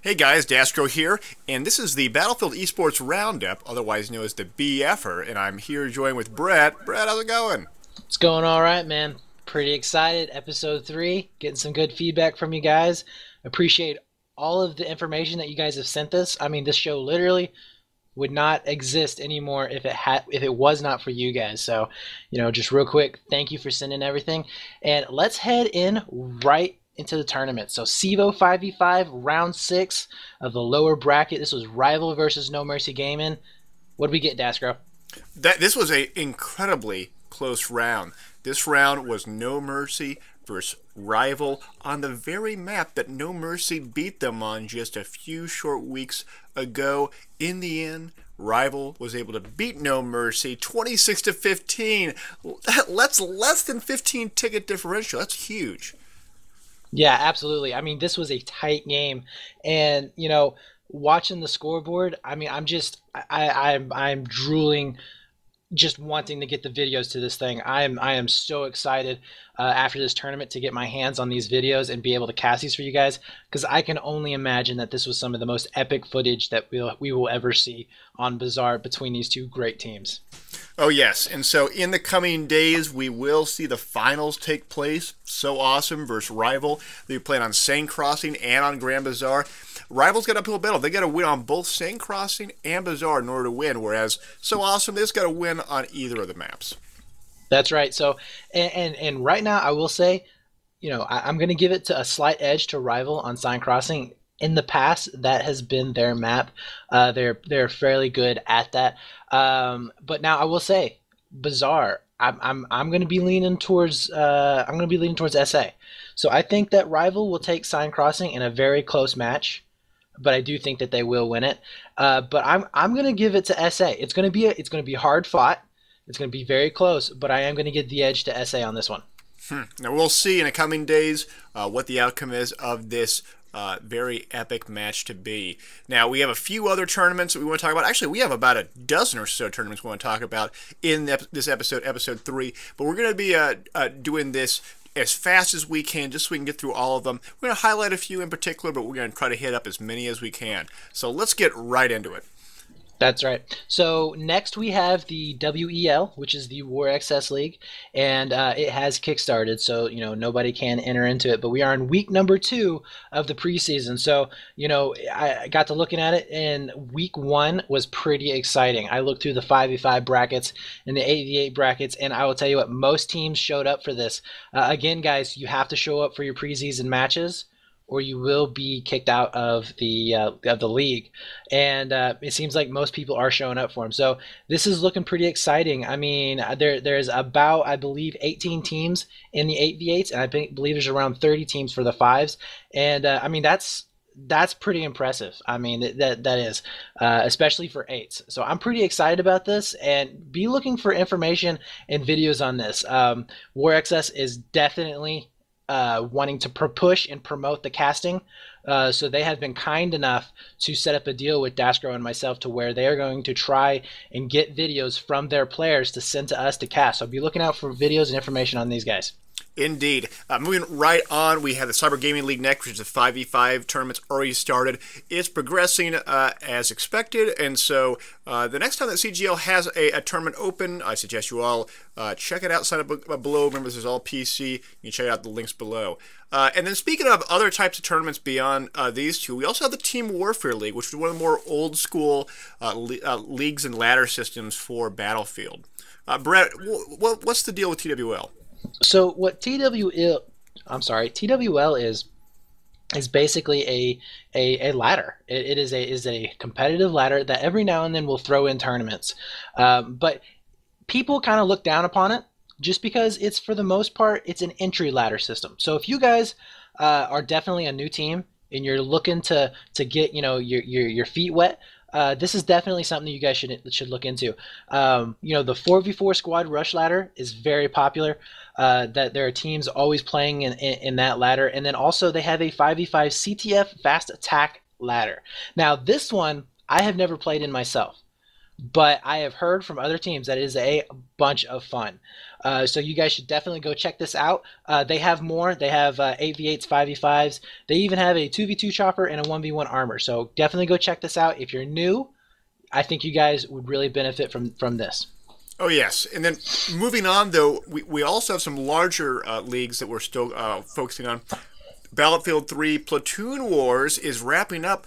Hey guys, Dastro here, and this is the Battlefield Esports Roundup, otherwise known as the BFer, and I'm here joined with Brett. Brett, how's it going? It's going all right, man. Pretty excited. Episode 3, getting some good feedback from you guys. Appreciate all of the information that you guys have sent us. I mean, this show literally would not exist anymore if it was not for you guys. So, just real quick, thank you for sending everything. And let's head in right into the tournament. So, Cevo 5v5, round 6 of the lower bracket. This was Rival versus No Mercy Gaming. What did we get, Dasgro? This was a incredibly close round. This round was No Mercy versus Rival on the very map that No Mercy beat them on just a few short weeks ago. In the end, Rival was able to beat No Mercy 26-15. That's less than 15 ticket differential. That's huge. Yeah, absolutely. I mean, this was a tight game, and watching the scoreboard, I mean, I'm drooling, just wanting to get the videos to this thing. I am so excited after this tournament to get my hands on these videos and be able to cast these for you guys, because I can only imagine that this was some of the most epic footage that we will ever see on Bazaar between these two great teams. Oh, yes. And so in the coming days, we will see the finals take place. So Awesome versus Rival. They're playing on Sand Crossing and on Grand Bazaar. Rival's got an uphill battle. They got to win on both Sand Crossing and Bazaar in order to win, whereas So Awesome, they just got to win on either of the maps. That's right. So, and right now, I will say, I'm going to give it to a slight edge to Rival on Sign Crossing. In the past, that has been their map. They're fairly good at that. But now I will say, Bazaar. I'm going to be leaning towards SA. So I think that Rival will take Sign Crossing in a very close match, but I do think that they will win it. But I'm going to give it to SA. It's going to be hard fought. It's going to be very close, but I am going to give the edge to SA on this one. Now we'll see in the coming days what the outcome is of this very epic match to be. Now, we have a few other tournaments that we want to talk about. Actually, we have about a dozen or so tournaments we want to talk about in this episode, episode 3. But we're going to be doing this as fast as we can, just so we can get through all of them. We're going to highlight a few in particular, but we're going to try to hit up as many as we can. So let's get right into it. That's right. So next we have the WEL, which is the War XS League, and it has kickstarted, so nobody can enter into it. But we are in week number 2 of the preseason. So I got to looking at it, and week 1 was pretty exciting. I looked through the 5v5 brackets and the 8v8 brackets, and I will tell you what, most teams showed up for this. Again, guys, you have to show up for your preseason matches, or you will be kicked out of the league. And it seems like most people are showing up for them. So this is looking pretty exciting. I mean, there's about, I believe, 18 teams in the 8v8s, and I believe there's around 30 teams for the 5s. And I mean, that's pretty impressive. I mean, that is, especially for 8s. So I'm pretty excited about this, and be looking for information and videos on this. War XS is definitely wanting to push and promote the casting. So they have been kind enough to set up a deal with Dasgro and myself to where they are going to try and get videos from their players to send to us to cast. So be looking out for videos and information on these guys. Indeed. Moving right on, we have the Cyber Gaming League next, which is a 5v5 tournament's already started. It's progressing as expected, and so the next time that CGL has a tournament open, I suggest you all check it out, sign up below. Remember, this is all PC. You can check out the links below. And then speaking of other types of tournaments beyond these two, we also have the Team Warfare League, which is one of the more old-school leagues and ladder systems for Battlefield. Brett, what's the deal with TWL? So what TWL is basically a ladder. It is a competitive ladder that every now and then will throw in tournaments. But people kind of look down upon it just because it's, for the most part, it's an entry ladder system. So if you guys are definitely a new team and you're looking to get your feet wet, this is definitely something you guys should look into. The 4v4 squad rush ladder is very popular. That there are teams always playing in that ladder, and then also they have a 5v5 CTF fast attack ladder. Now this one I have never played in myself, but I have heard from other teams that it is a bunch of fun. So you guys should definitely go check this out. They have more. They have 8v8s, 5v5s. They even have a 2v2 chopper and a 1v1 armor. So definitely go check this out. If you're new, I think you guys would really benefit from this. Oh, yes. And then moving on, though, we also have some larger leagues that we're still focusing on. Battlefield 3 Platoon Wars is wrapping up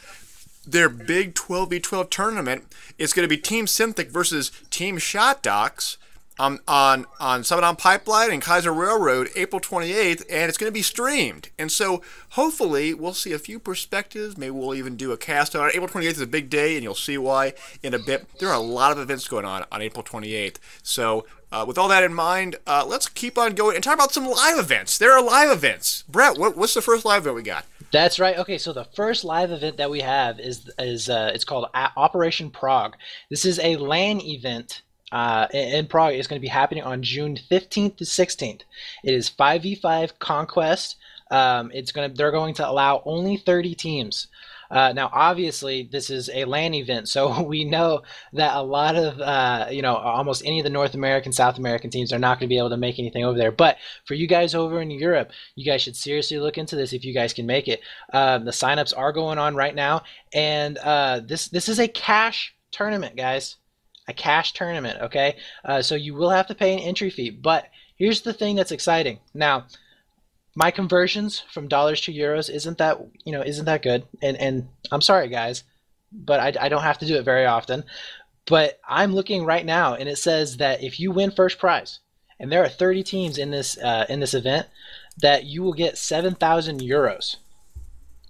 their big 12v12 tournament. It's going to be Team Synthic versus Team Shot Docs on Summit Pipeline and Kaiser Railroad April 28th, and it's going to be streamed. And so hopefully we'll see a few perspectives. Maybe we'll even do a cast on it. April 28th is a big day, and you'll see why in a bit. There are a lot of events going on April 28th. So with all that in mind, let's keep on going and talk about some live events. There are live events. Brett, what's the first live event we got? That's right. Okay, so the first live event that we have is it's called Operation Prague. This is a LAN event in Prague. It's going to be happening on June 15th to 16th. It is 5v5 Conquest. They're going to allow only 30 teams. Now, obviously, this is a LAN event, so we know that a lot of, almost any of the North American, South American teams are not going to be able to make anything over there. But for you guys over in Europe, you guys should seriously look into this if you guys can make it. The signups are going on right now, and this is a cash tournament, guys. A cash tournament, okay? So you will have to pay an entry fee, but here's the thing that's exciting. Now, my conversions from dollars to euros isn't that good, and I'm sorry guys, but I don't have to do it very often. But I'm looking right now, and it says that if you win first prize, and there are 30 teams in this event, that you will get 7,000 euros.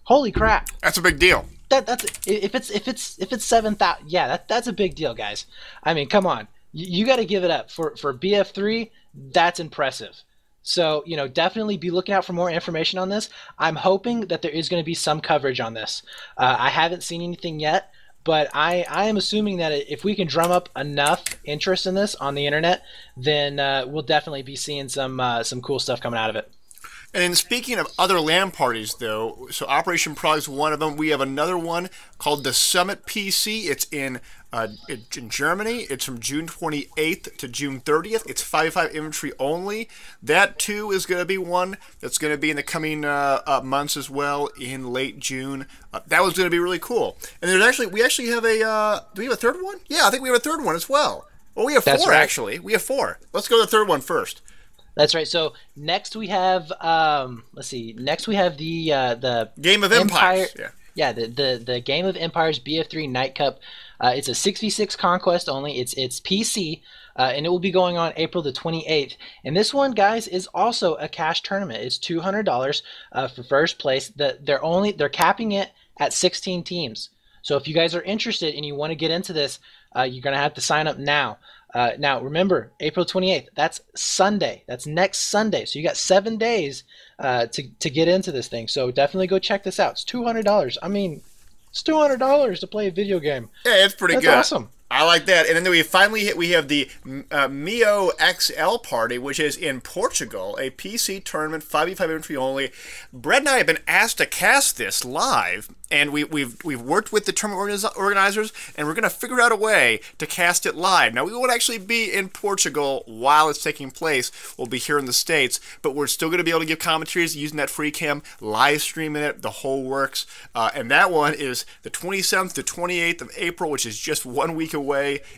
Holy crap! That's a big deal. That's if it's 7,000, yeah, that's a big deal, guys. I mean, come on, you got to give it up for BF3. That's impressive. So, definitely be looking out for more information on this. I'm hoping that there is going to be some coverage on this. I haven't seen anything yet, but I am assuming that if we can drum up enough interest in this on the internet, then we'll definitely be seeing some cool stuff coming out of it. And then speaking of other LAN parties, though, so Operation Prague is one of them. We have another one called the Summit PC. It's in Germany. It's from June 28th to June 30th. It's 5v5 infantry only. That, too, is going to be one that's going to be in the coming months as well in late June. That was going to be really cool. And we actually have do we have a third one? Yeah, I think we have a third one as well. Well, we have four, right. Actually. We have four. Let's go to the third one first. That's right. So next we have let's see. Next we have the Game of Empires. Yeah, the Game of Empires BF3 Night Cup. It's a 6v6 conquest only. It's PC, and it will be going on April the 28th. And this one, guys, is also a cash tournament. It's $200 for first place. They're capping it at 16 teams. So if you guys are interested and you want to get into this, you're gonna have to sign up now. Now, remember, April 28th, that's Sunday. That's next Sunday. So you got 7 days to get into this thing. So definitely go check this out. It's $200. I mean, it's $200 to play a video game. Yeah, it's pretty good. That's awesome. I like that. And then we have the Mio XL party, which is in Portugal, a PC tournament, 5v5 entry only. Brett and I have been asked to cast this live, and we've worked with the tournament organizers, and we're going to figure out a way to cast it live. Now, we won't actually be in Portugal while it's taking place. We'll be here in the States, but we're still going to be able to give commentaries using that free cam, live streaming it, the whole works. And that one is the 27th to 28th of April, which is just 1 week away.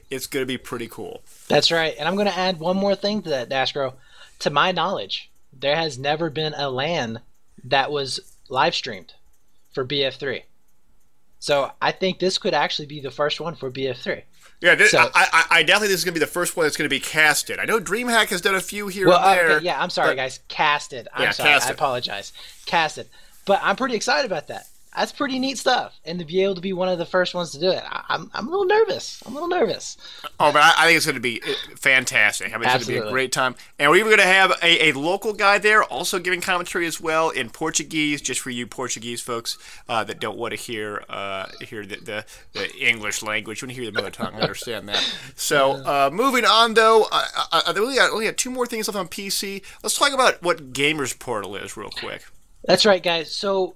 It's going to be pretty cool. That's right. And I'm going to add one more thing to that, Dashbro. To my knowledge, there has never been a LAN that was live streamed for BF3. So I think this could actually be the first one for BF3. Yeah, I definitely think this is going to be the first one that's going to be casted. I know DreamHack has done a few here and there. Okay, yeah, I'm sorry, guys. Casted. I'm sorry. Casted. I apologize. Casted. But I'm pretty excited about that. That's pretty neat stuff. And to be able to be one of the first ones to do it, I'm a little nervous. Oh, but I think it's going to be fantastic. I mean, it's going to be a great time. And we're even going to have a local guy there also giving commentary as well in Portuguese, just for you Portuguese folks that don't want to hear the English language. When you hear the mother tongue, I understand that. So moving on, though, we only got 2 more things left on PC. Let's talk about what Gamers Portal is real quick. That's right, guys. So,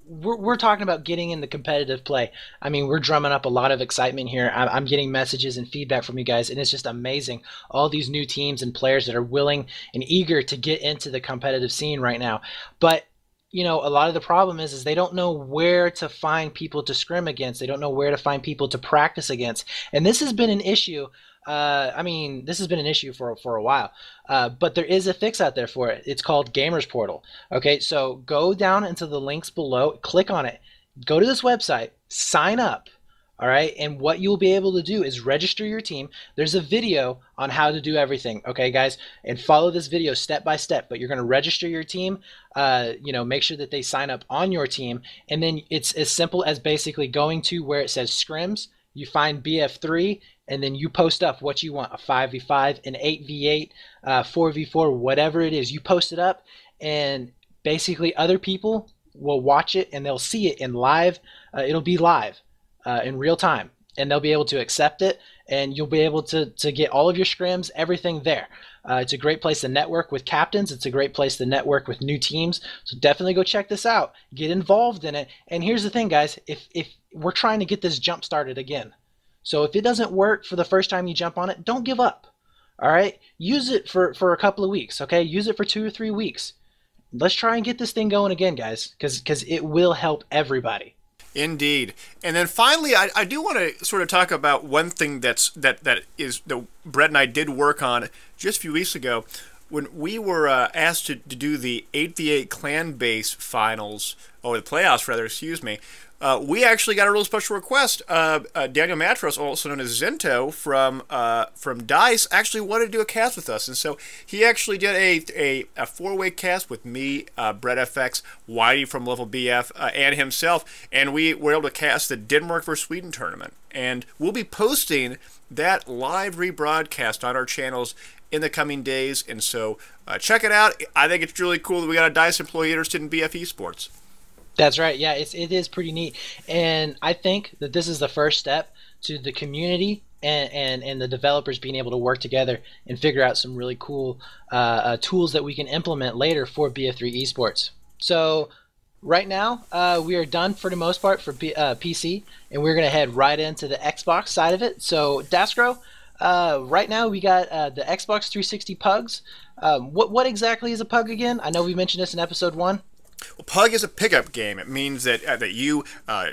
we're talking about getting into competitive play. I mean, we're drumming up a lot of excitement here. I'm getting messages and feedback from you guys, and it's just amazing. All these new teams and players that are willing and eager to get into the competitive scene right now. But, a lot of the problem is they don't know where to find people to scrim against. They don't know where to find people to practice against. And this has been an issue. I mean, this has been an issue for a while. But there is a fix out there for it. It's called Gamers Portal. Okay, so go down into the links below, click on it, go to this website, sign up. All right, and what you'll be able to do is register your team. There's a video on how to do everything, okay, guys, and follow this video step by step. But you're going to register your team, make sure that they sign up on your team, and then it's as simple as basically going to where it says scrims. You find BF3, and then you post up what you want, a 5v5, an 8v8, 4v4, whatever it is. You post it up, and basically other people will watch it, and they'll see it in live. It'll be live in real time, and they'll be able to accept it, and you'll be able to get all of your scrims, everything there. It's a great place to network with captains. It's a great place to network with new teams. So definitely go check this out. Get involved in it. And here's the thing, guys. If we're trying to get this jump started again. So if it doesn't work for the first time you jump on it, don't give up. All right? Use it for a couple of weeks, okay? Use it for 2 or 3 weeks. Let's try and get this thing going again, guys, because it will help everybody. Indeed. And then finally, I do want to sort of talk about one thing that Brett and I did work on just a few weeks ago when we were asked to do the 8v8 clan base finals, or the playoffs rather, excuse me. We actually got a real special request. Daniel Matros, also known as Zento from DICE, actually wanted to do a cast with us, and so he actually did a four-way cast with me, Brett FX, Whitey from Level BF, and himself, and we were able to cast the Denmark vs. Sweden tournament. And we'll be posting that live rebroadcast on our channels in the coming days, and so check it out. I think it's really cool that we got a DICE employee interested in BF Esports. That's right. Yeah, it is pretty neat, and I think that this is the first step to the community and the developers being able to work together and figure out some really cool tools that we can implement later for BF3 Esports. So right now we are done for the most part for PC, and we're gonna head right into the Xbox side of it. So Daskro, right now we got the Xbox 360 pugs. What exactly is a pug again? I know we mentioned this in episode 1. Well, Pug is a pickup game. It means that you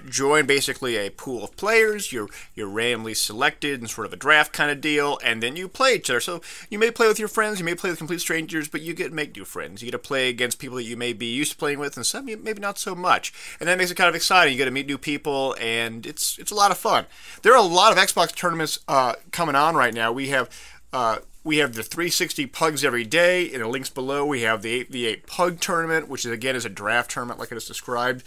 join basically a pool of players. You're randomly selected in sort of a draft kind of deal, and then you play each other. So you may play with your friends, you may play with complete strangers, but you get to make new friends. You get to play against people that you may be used to playing with, and some maybe not so much. And that makes it kind of exciting. You get to meet new people, and it's a lot of fun. There are a lot of Xbox tournaments coming on right now. We have the 360 pugs every day. In the links below, we have the 8v8 pug tournament, which is again is a draft tournament like it is described.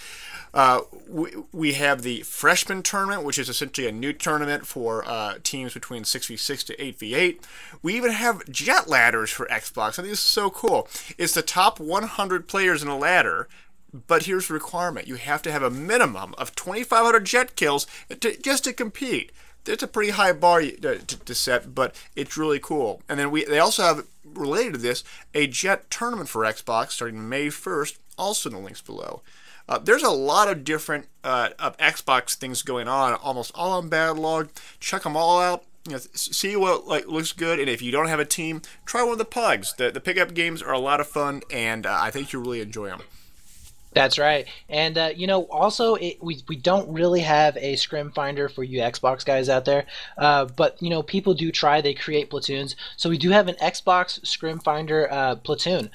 We have the freshman tournament, which is essentially a new tournament for teams between 6v6 to 8v8. We even have jet ladders for Xbox. I think this is so cool. It's the top 100 players in a ladder. But here's the requirement. You have to have a minimum of 2,500 jet kills just to compete. It's a pretty high bar to set, but it's really cool. And then they also have, related to this, a jet tournament for Xbox starting May 1st, also in the links below. There's a lot of different of Xbox things going on, almost all on Badlog. Check them all out. See what looks good, and if you don't have a team, try one of the pugs. The pickup games are a lot of fun, and I think you'll really enjoy them. That's right. And, also, we don't really have a scrim finder for you Xbox guys out there. But, people do try. They create platoons. So we do have an Xbox scrim finder platoon.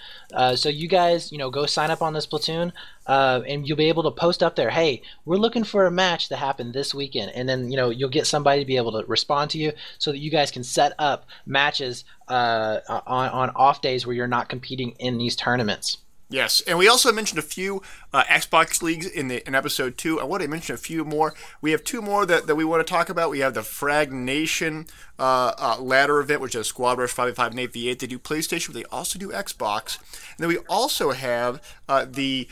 So you guys, go sign up on this platoon. And you'll be able to post up there, hey, we're looking for a match to happen this weekend. And then, you'll get somebody to be able to respond to you so that you guys can set up matches on off days where you're not competing in these tournaments. Yes, and we also mentioned a few Xbox leagues in episode 2. I want to mention a few more. We have 2 more that we want to talk about. We have the Frag Nation ladder event, which is Squad Rush 5v5 and 8v8. They do PlayStation, but they also do Xbox. And then we also have the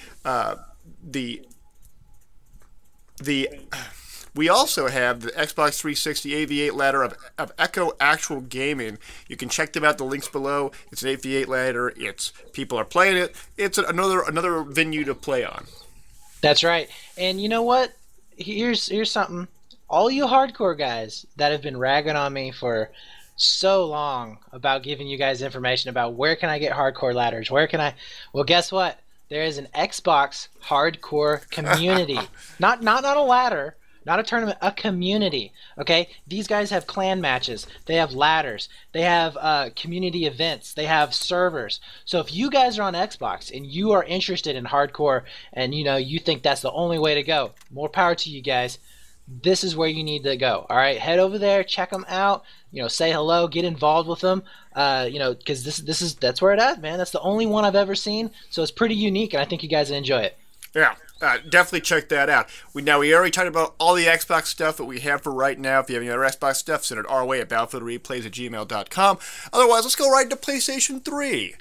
We also have the Xbox 360 AV8 ladder of Echo Actual Gaming. You can check them out. The links below. It's an AV8 ladder. People are playing it. It's another venue to play on. That's right. And you know what? Here's something. All you hardcore guys that have been ragging on me for so long about giving you guys information about where can I get hardcore ladders, where can I, well, guess what? There is an Xbox hardcore community. Not a ladder, not a tournament, a community. Okay, these guys have clan matches, they have ladders, they have community events, they have servers. So if you guys are on Xbox and you are interested in hardcore and you think that's the only way to go, more power to you guys. This is where you need to go. All right, head over there, check them out. Say hello, get involved with them. Because that's where it's at, man. That's the only one I've ever seen, so it's pretty unique, and I think you guys will enjoy it. Yeah, definitely check that out. We already talked about all the Xbox stuff that we have for right now. If you have any other Xbox stuff, send it our way at battlefieldreplays@gmail.com. Otherwise, let's go right into PlayStation 3.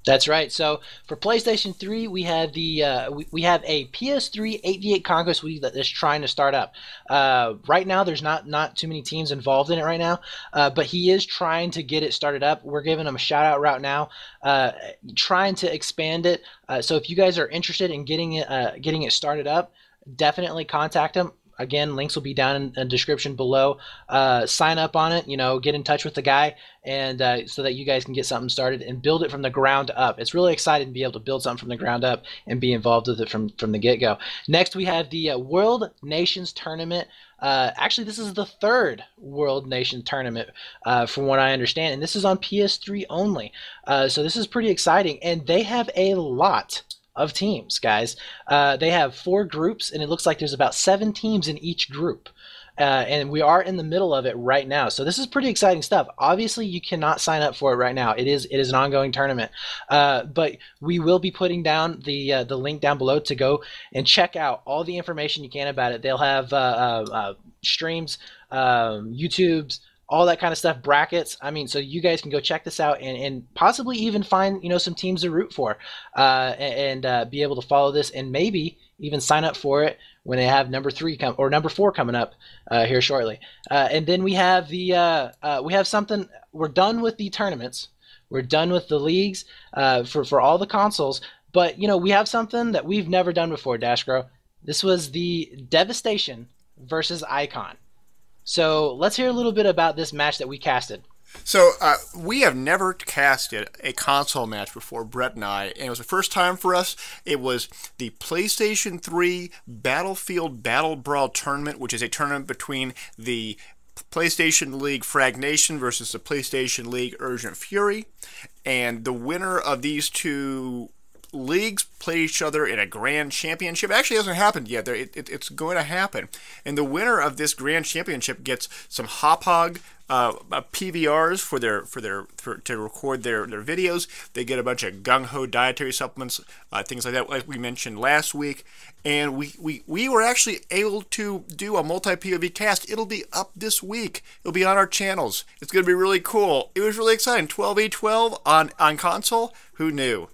That's right. So for PlayStation 3, we have we have a PS3 8v8 Conquest League that is trying to start up. Right now, there's not too many teams involved in it right now, but he is trying to get it started up. We're giving him a shout out right now, trying to expand it. So if you guys are interested in getting it started up, definitely contact him. Again, links will be down in the description below. Sign up on it, get in touch with the guy, and so that you guys can get something started and build it from the ground up. It's really exciting to be able to build something from the ground up and be involved with it from the get-go. Next, we have the World Nations Tournament. Actually, this is the third World Nations Tournament, from what I understand, and this is on PS3 only. So this is pretty exciting, and they have a lot of teams, guys. They have 4 groups, and it looks like there's about 7 teams in each group. And we are in the middle of it right now. So this is pretty exciting stuff. Obviously, you cannot sign up for it right now. It is an ongoing tournament. But we will be putting down the link down below to go and check out all the information you can about it. They'll have streams, YouTubes, all that kind of stuff, brackets. I mean, so you guys can go check this out and possibly even find some teams to root for, and be able to follow this and maybe even sign up for it when they have number 4 coming up here shortly. And then we have we have something. We're done with the tournaments. We're done with the leagues for all the consoles. But we have something that we've never done before, Dashgro. This was the Devastation versus Icon. So let's hear a little bit about this match that we casted. So we have never casted a console match before, Brett and I, and it was the first time for us. It was the PlayStation 3 Battlefield Battle Brawl Tournament, which is a tournament between the PlayStation League Frag Nation versus the PlayStation League Urgent Fury, and the winner of these two leagues play each other in a grand championship. It actually hasn't happened yet. It's going to happen. And the winner of this grand championship gets some Hop Hog PVRs to record their videos. They get a bunch of gung ho dietary supplements, things like that, like we mentioned last week. And we were actually able to do a multi-POV cast. It'll be up this week. It'll be on our channels. It's going to be really cool. It was really exciting. 12v12 on console. Who knew?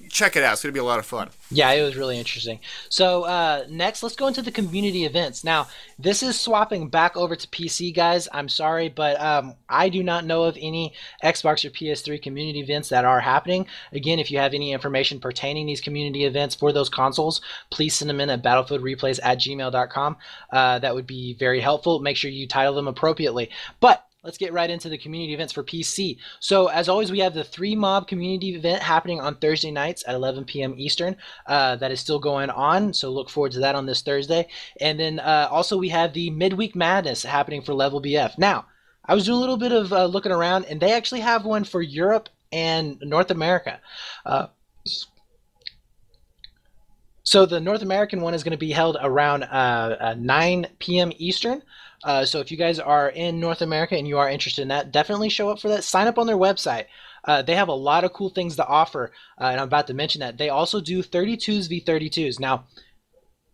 Check it out. It's going to be a lot of fun. Yeah, it was really interesting. So next, let's go into the community events. Now, this is swapping back over to PC, guys. I'm sorry, but I do not know of any Xbox or PS3 community events that are happening. Again, if you have any information pertaining these community events for those consoles, please send them in at battlefieldreplays@gmail.com. That would be very helpful. Make sure you title them appropriately. But let's get right into the community events for PC. So as always, we have the 3 Mob community event happening on Thursday nights at 11 p.m. Eastern. That is still going on, so look forward to that on this Thursday. And then also we have the Midweek Madness happening for Level BF. Now, I was doing a little bit of looking around, and they actually have one for Europe and North America. So the North American one is going to be held around 9 p.m. Eastern. So if you guys are in North America and you are interested in that, definitely show up for that. Sign up on their website. They have a lot of cool things to offer, and I'm about to mention that. They also do 32s v 32s. Now,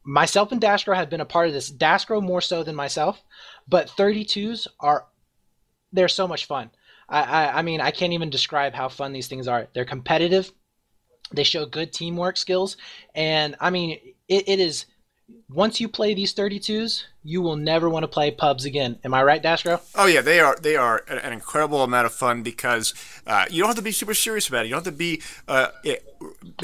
myself and Dashgro have been a part of this. Dashgro more so than myself, but 32s they're so much fun. I mean, I can't even describe how fun these things are. They're competitive. They show good teamwork skills, and I mean, it is. Once you play these 32s, you will never want to play pubs again. Am I right, Dastro? Oh yeah, they are an incredible amount of fun because you don't have to be super serious about it. You don't have to be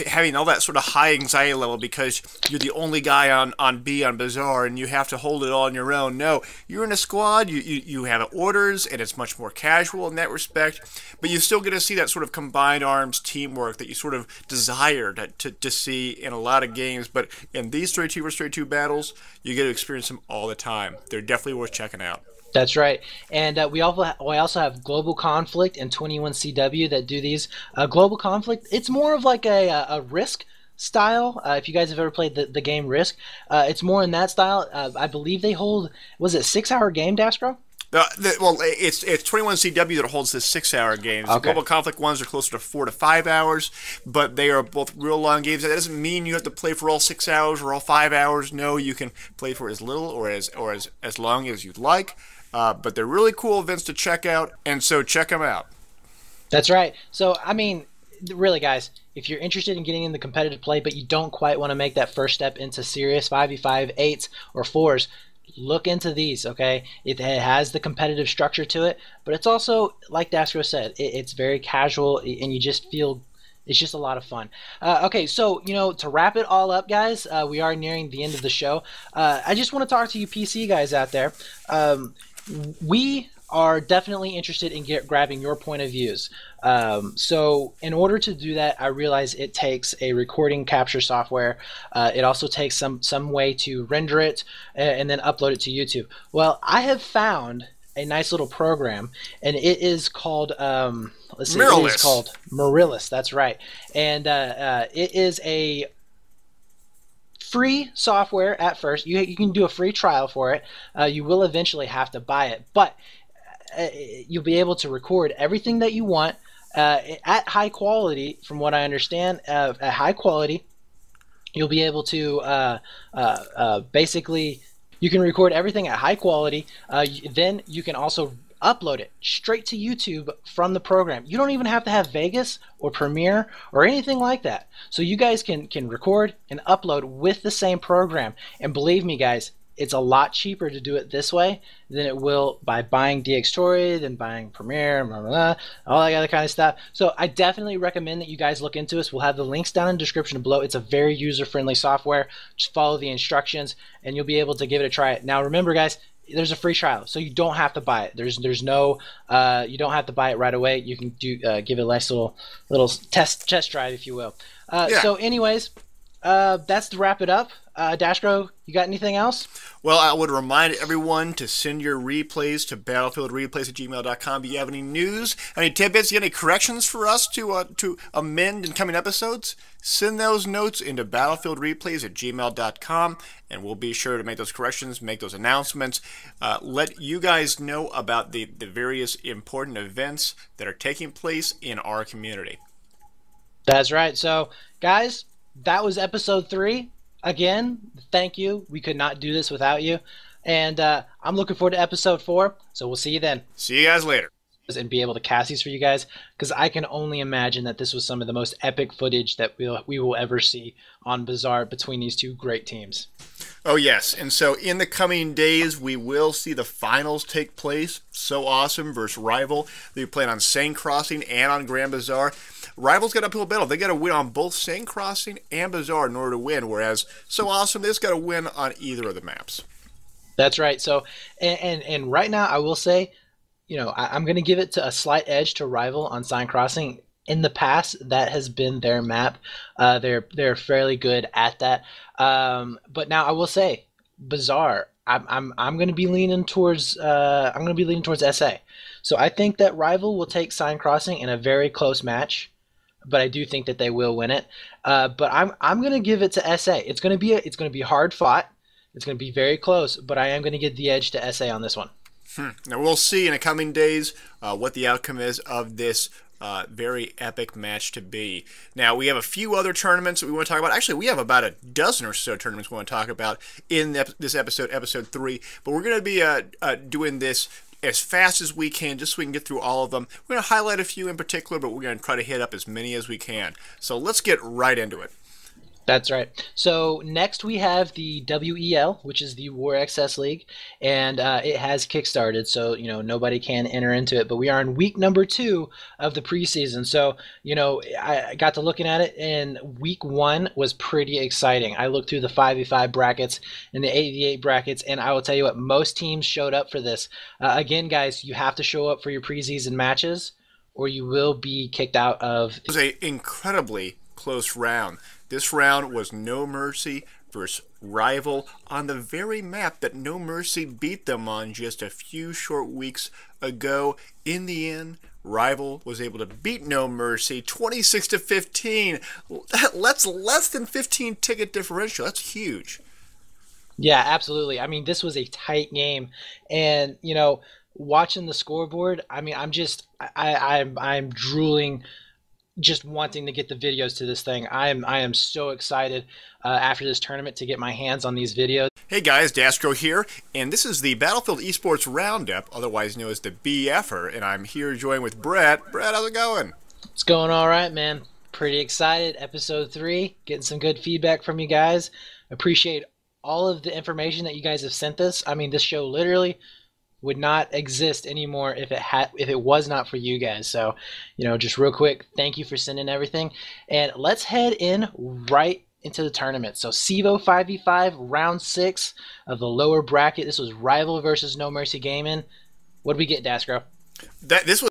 having all that sort of high anxiety level because you're the only guy on B on Bazaar and you have to hold it all on your own. No, you're in a squad. You have orders and it's much more casual in that respect. But you still get to see that sort of combined arms teamwork that you sort of desire to see in a lot of games. But in these 32 versus 32 battles, you get to experience them all the time. They're definitely worth checking out. That's right. And we also have Global Conflict and 21CW that do these. Global Conflict, it's more of like a Risk style. If you guys have ever played the game Risk, it's more in that style. I believe they hold, was it 6-hour game, Dastro? Well, it's 21CW that holds the 6-hour games. Okay. Global Conflict ones are closer to 4 to 5 hours, but they are both real long games. That doesn't mean you have to play for all 6 hours or all 5 hours. No, you can play for as little or as long as you'd like. But they're really cool events to check out, and so check them out. That's right. So, I mean, really, guys, if you're interested in getting in the competitive play, but you don't quite want to make that first step into serious 5v5, 8s, or 4s, look into these, okay? It has the competitive structure to it, but it's also, like Dastro said, it's very casual, and you just feel it's just a lot of fun. Okay, so, to wrap it all up, guys, we are nearing the end of the show. I just want to talk to you PC guys out there. We are definitely interested in grabbing your point of views. So in order to do that, I realize it takes a recording capture software. It also takes some way to render it and then upload it to YouTube. Well, I have found a nice little program, and it is called let's see, Mirrorless. It is called Mirrorless. That's right, and it is a free software at first. You can do a free trial for it. You will eventually have to buy it, but you'll be able to record everything that you want at high quality. From what I understand, at high quality, you'll be able to basically, you can record everything at high quality. Then you can also upload it straight to YouTube from the program. You don't even have to have Vegas or Premiere or anything like that. So you guys can record and upload with the same program. And believe me, guys, it's a lot cheaper to do it this way than it will by buying DxTory, than buying Premiere, blah, blah, blah, all that other kind of stuff. So I definitely recommend that you guys look into this. We'll have the links down in the description below. It's a very user-friendly software. Just follow the instructions and you'll be able to give it a try. Now remember, guys, there's a free trial, so you don't have to buy it. There's no you don't have to buy it right away. You can give it a nice little test drive, if you will. Yeah. So anyways, that's to wrap it up. Dashko, you got anything else? Well, I would remind everyone to send your replays to battlefieldreplays@gmail.com. Do you have any news, any tidbits, any corrections for us to amend in coming episodes? Send those notes into battlefieldreplays@gmail.com, and we'll be sure to make those corrections, make those announcements, let you guys know about the various important events that are taking place in our community. That's right. So, guys, that was episode 3. Again, thank you. We could not do this without you. And I'm looking forward to episode 4. So we'll see you then. See you guys later. And be able to cast these for you guys, because I can only imagine that this was some of the most epic footage that we will ever see on Bazaar between these two great teams. Oh yes, and so in the coming days we will see the finals take place. So Awesome versus Rival. They play on Seine Crossing and on Grand Bazaar. Rival's got an uphill battle. They got to win on both Seine Crossing and Bazaar in order to win, whereas So Awesome, they just got to win on either of the maps. That's right. So and right now I will say, I'm going to give it to a slight edge to Rival on Seine Crossing. In the past, that has been their map. They're fairly good at that. But now I will say, Bazaar, I'm going to be leaning towards SA. So I think that Rival will take Seine Crossing in a very close match, but I do think that they will win it. But I'm going to give it to SA. It's going to be hard fought. It's going to be very close, but I am going to give the edge to SA on this one. Now we'll see in the coming days what the outcome is of this very epic match to be. Now we have a few other tournaments that we want to talk about. Actually, we have about a dozen or so tournaments we want to talk about in this episode, episode 3. But we're going to be doing this as fast as we can, just so we can get through all of them. We're going to highlight a few in particular, but we're going to try to hit up as many as we can. So let's get right into it. That's right. So next we have the WEL, which is the War XS League, and it has kickstarted. So nobody can enter into it, but we are in week number 2 of the preseason. So I got to looking at it, and week 1 was pretty exciting. I looked through the 5v5 brackets and the 8v8 brackets, and I will tell you what, most teams showed up for this. Again, guys, you have to show up for your preseason matches, or you will be kicked out of. It was an incredibly close round. This round was No Mercy versus Rival on the very map that No Mercy beat them on just a few short weeks ago. In the end, Rival was able to beat No Mercy 26-15. That's less than 15 ticket differential. That's huge. Yeah, absolutely. I mean, this was a tight game, and watching the scoreboard, I mean, I'm drooling, just wanting to get the videos to this thing. I am so excited after this tournament to get my hands on these videos. Hey guys, Dastro here, and this is the Battlefield Esports Roundup, otherwise known as the BFer, and I'm here joined with Brett. Brett, how's it going? It's going all right, man. Pretty excited. Episode 3, getting some good feedback from you guys. Appreciate all of the information that you guys have sent us. I mean, this show literally would not exist anymore if it was not for you guys. So, just real quick, thank you for sending everything. And let's head in right into the tournament. So Cevo 5v5, round 6 of the lower bracket. This was Rival versus No Mercy Gaming. What did we get, Dasgro? This was